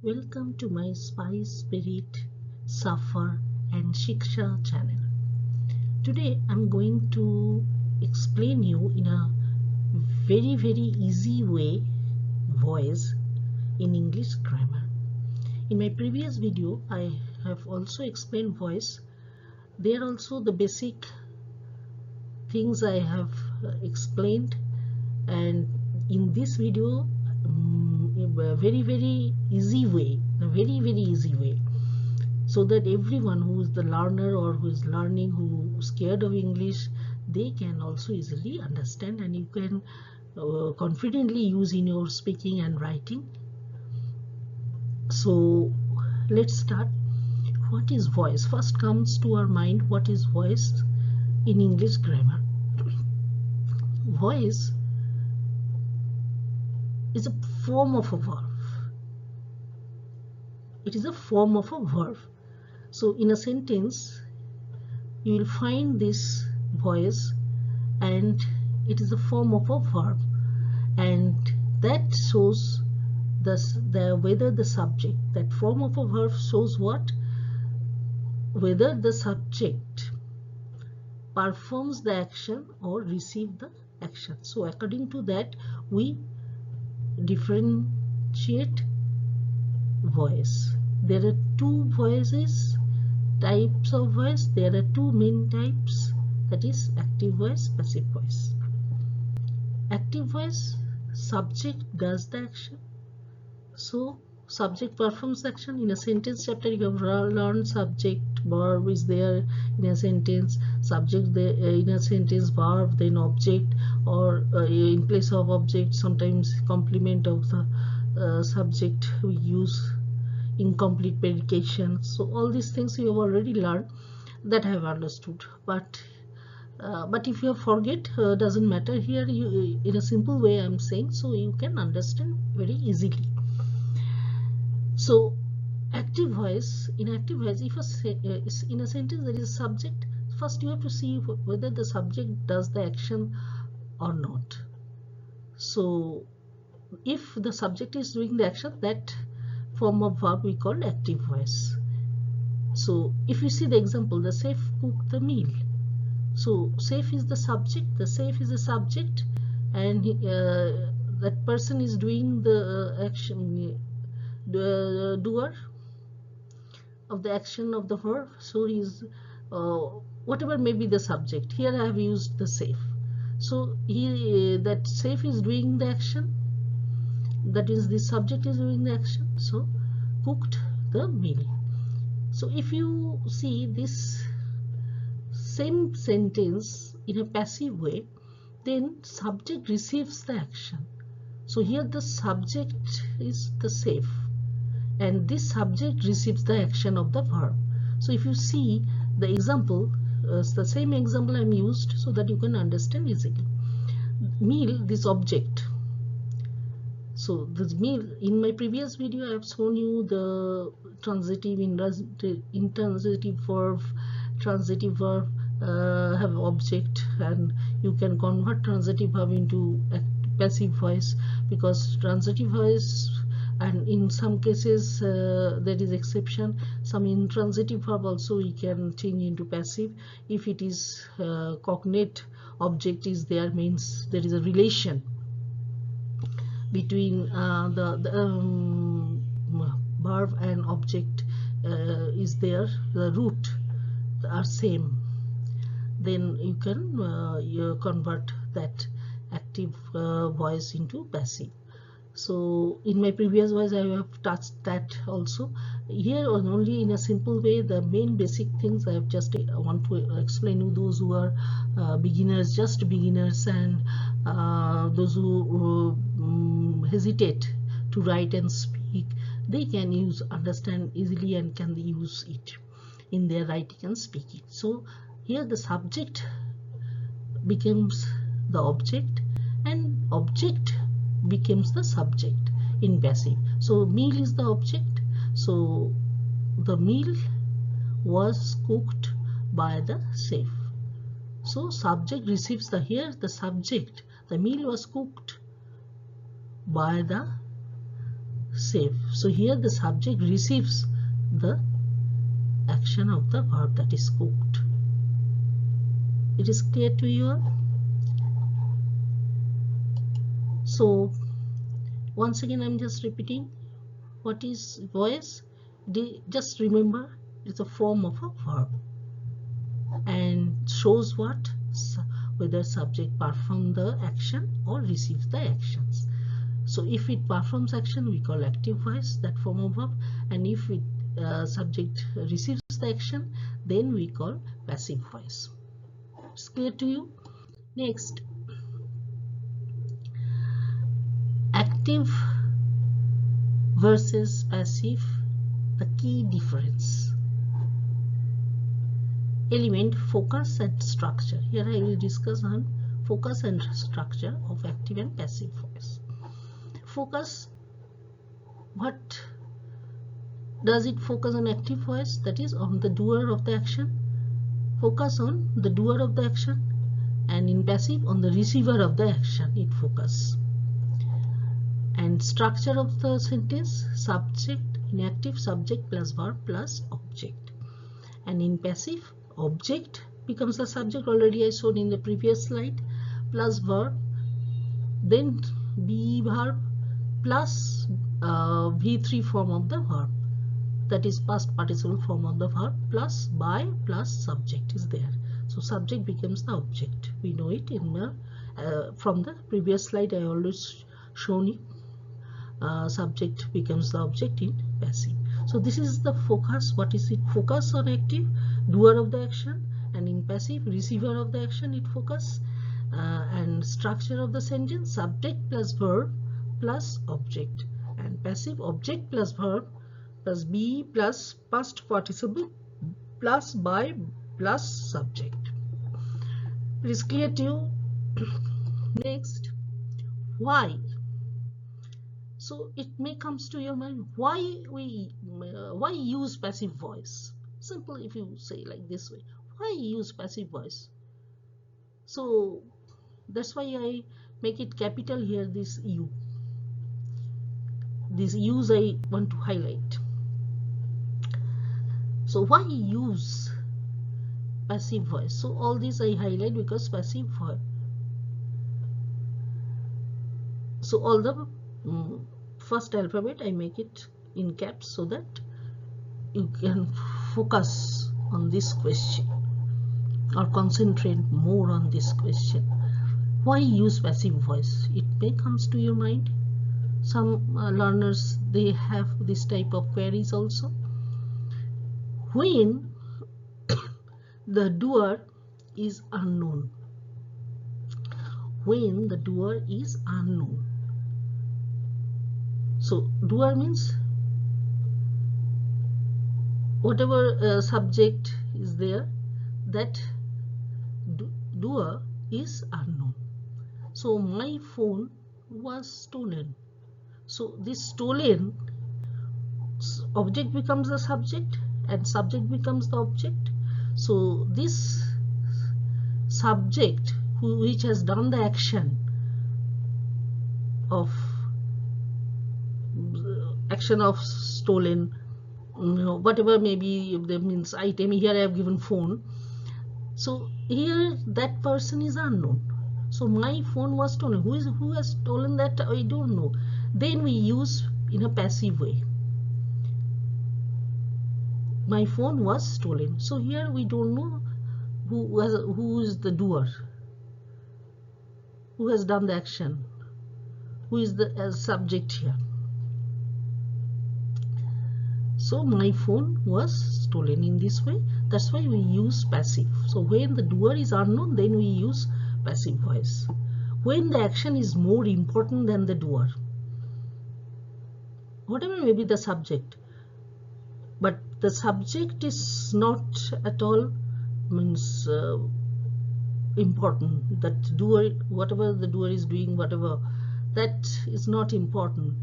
Welcome to my Spice Spirit, Suffer and Shiksha channel. Today I'm going to explain you in a very easy way voice in English grammar. In my previous video I have also explained voice. There also the basic things I have explained, and in this video a very easy way, a very easy way, so that everyone who is the learner or who is learning, who is scared of English, they can also easily understand, and you can confidently use in your speaking and writing. So let's start. What is voice? First comes to our mind, what is voice in English grammar? Voice is a form of a verb. It is a form of a verb. So in a sentence you will find this voice, and it is a form of a verb, and that shows whether the subject, that form of a verb shows what? Whether the subject performs the action or receive the action. So according to that we differentiate voice. There are two types of voice. There are two main types, that is active voice, passive voice. Active voice, subject does the action, so subject performs action. In a sentence chapter you have learned subject verb is there in a sentence, subject there in a sentence, verb, then object, or in place of object sometimes complement of the subject we use, incomplete predication. So all these things you have already learned, that I have understood, but if you forget, doesn't matter. Here you, in a simple way I'm saying, so you can understand very easily. So active voice, in active voice, if in a sentence there is a subject, first you have to see whether the subject does the action or not. So if the subject is doing the action, that form of verb we call active voice. So if you see the example, the chef cooked the meal. So chef is the subject, the chef is the subject, and that person is doing the action, the doer of the action of the verb. So he is whatever may be the subject. Here I have used the chef. So that chef is doing the action, that is the subject is doing the action, so cooked the meal. So if you see this same sentence in a passive way, then subject receives the action. So here the subject is the chef, and this subject receives the action of the verb. So if you see the example, the same example I am used so that you can understand easily. Meal, this object. So this meal, in my previous video I have shown you the transitive, intransitive verb, transitive verb have object, and you can convert transitive verb into passive voice, because transitive voice, and in some cases there is exception, some intransitive verb also we can change into passive if it is cognate object is there, means there is a relation between the verb and object is there, the root are same, then you can you convert that active voice into passive. So in my previous voice I have touched that also. Here only in a simple way, the main basic things I have just want to explain to those who are beginners, just beginners, and those who hesitate to write and speak, they can understand easily and can use it in their writing and speaking. So here the subject becomes the object, and object becomes the subject in passive. So meal is the object, so the meal was cooked by the chef. So subject receives the, here the subject, the meal was cooked by the save. So here the subject receives the action of the verb, that is cooked. It is clear to you all? So once again I'm just repeating what is voice. Just remember it's a form of a verb and shows what, whether subject perform the action or receives the actions. So if it performs action, we call active voice, that form of verb, and if it subject receives the action, then we call passive voice. It's clear to you? Next, active versus passive, the key difference. Element, focus and structure. Here I will discuss on focus and structure of active and passive voice. Focus, what does it focus on? Active voice, that is on the doer of the action, focus on the doer of the action, and in passive on the receiver of the action it focus. And structure of the sentence, subject, in active subject plus verb plus object, and in passive object becomes the subject, already I showed in the previous slide, plus verb, then be verb plus V3 form of the verb, that is past participle form of the verb, plus by plus subject is there. So subject becomes the object. We know it in the from the previous slide I always shown you. Subject becomes the object in passive. So this is the focus. What is it? Focus on active, doer of the action, and in passive, receiver of the action it focus. And structure of the sentence, subject plus verb plus object, and passive object plus verb plus be plus past participle plus by plus subject. It is clear to you? Next, why? So it may comes to your mind, why use passive voice? Simple, if you say like this way, why use passive voice? So that's why I make it capital here, this U. These U's I want to highlight. So why use passive voice? So all these I highlight because passive voice. So all the first alphabet I make it in caps so that you can focus on this question or concentrate more on this question. Why use passive voice? It may comes to your mind. Some learners, they have this type of queries also. When the doer is unknown. When the doer is unknown. So doer means whatever subject is there, that doer is unknown. So my phone was stolen. So this stolen, object becomes the subject and subject becomes the object. So this subject which has done the action of stolen, whatever maybe that means item, here I have given phone. So here that person is unknown. So my phone was stolen. Who has stolen that? I don't know. Then we use in a passive way. My phone was stolen. So here we don't know who is the doer, who has done the action, who is the subject here. So my phone was stolen in this way. That's why we use passive. So when the doer is unknown, then we use passive voice. When the action is more important than the doer, whatever may be the subject, but the subject is not at all means important. That doer, whatever the doer is doing, whatever, that is not important.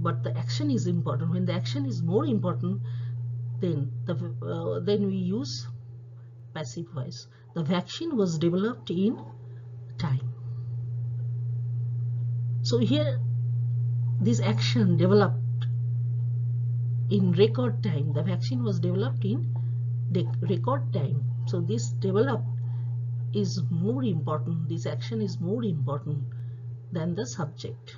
But the action is important. When the action is more important, then we use passive voice. The vaccine was developed in time. So here this action developed in record time. The vaccine was developed in record time. So this developed is more important, this action is more important than the subject.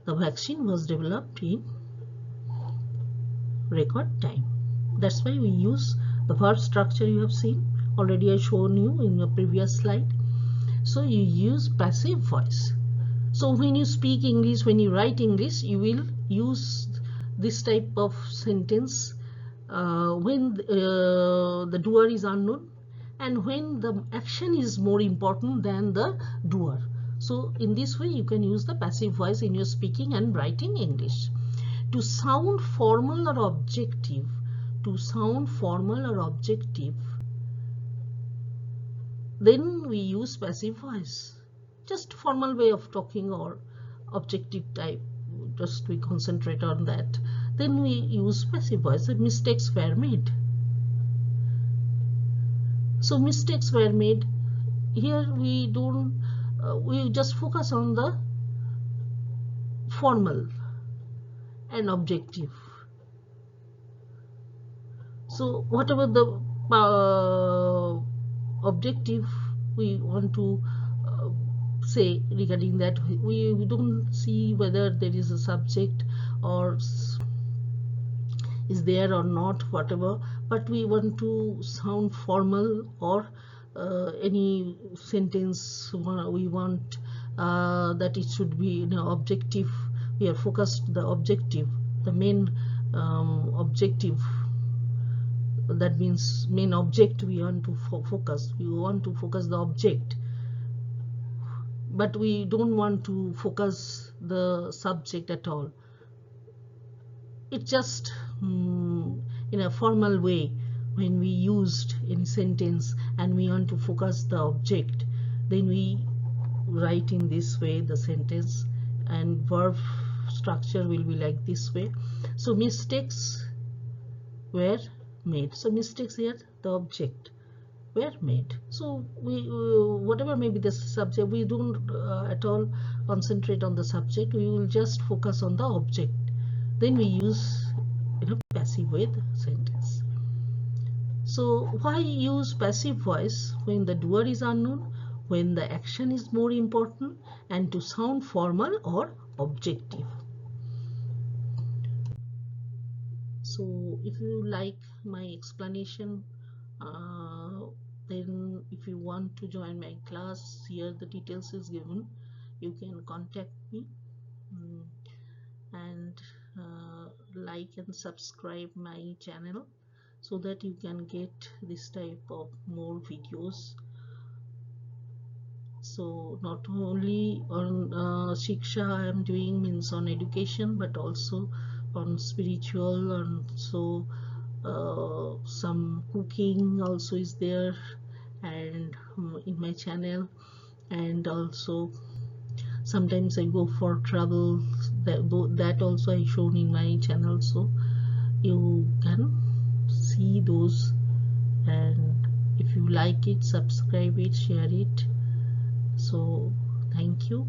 The vaccine was developed in record time. That's why we use the verb structure you have seen. Already I shown you in the previous slide. So you use passive voice. So when you speak English, when you write English, you will use this type of sentence when the doer is unknown and when the action is more important than the doer. So in this way you can use the passive voice in your speaking and writing English. To sound formal or objective, then we use passive voice. Just formal way of talking or objective type, just we concentrate on that. Then we use passive voice. The mistakes were made. So mistakes were made. Here we don't, we just focus on the formal and objective. So whatever the objective we want to say regarding that, we don't see whether there is a subject or is there or not, whatever, but we want to sound formal or any sentence we want that it should be objective. We are focused the objective, the main objective. That means main object we want to focus. We want to focus the object, but we don't want to focus the subject at all. It's just in a formal way when we used in sentence and we want to focus the object, then we write in this way the sentence, and verb structure will be like this way. So mistakes were made. So mistakes here, the object were made. So we whatever may be the subject, we don't at all concentrate on the subject. We will just focus on the object. Then we use passive way the sentence. So why use passive voice when the doer is unknown, when the action is more important, and to sound formal or objective. So if you like my explanation, then if you want to join my class, here the details is given. You can contact me and like and subscribe my channel so that you can get this type of more videos. So not only on Shiksha I am doing, means on education, but also on spiritual, and so some cooking also is there and in my channel, and also sometimes I go for travel, that also I shown in my channel, so you can see those, and if you like it, subscribe it, share it. So thank you.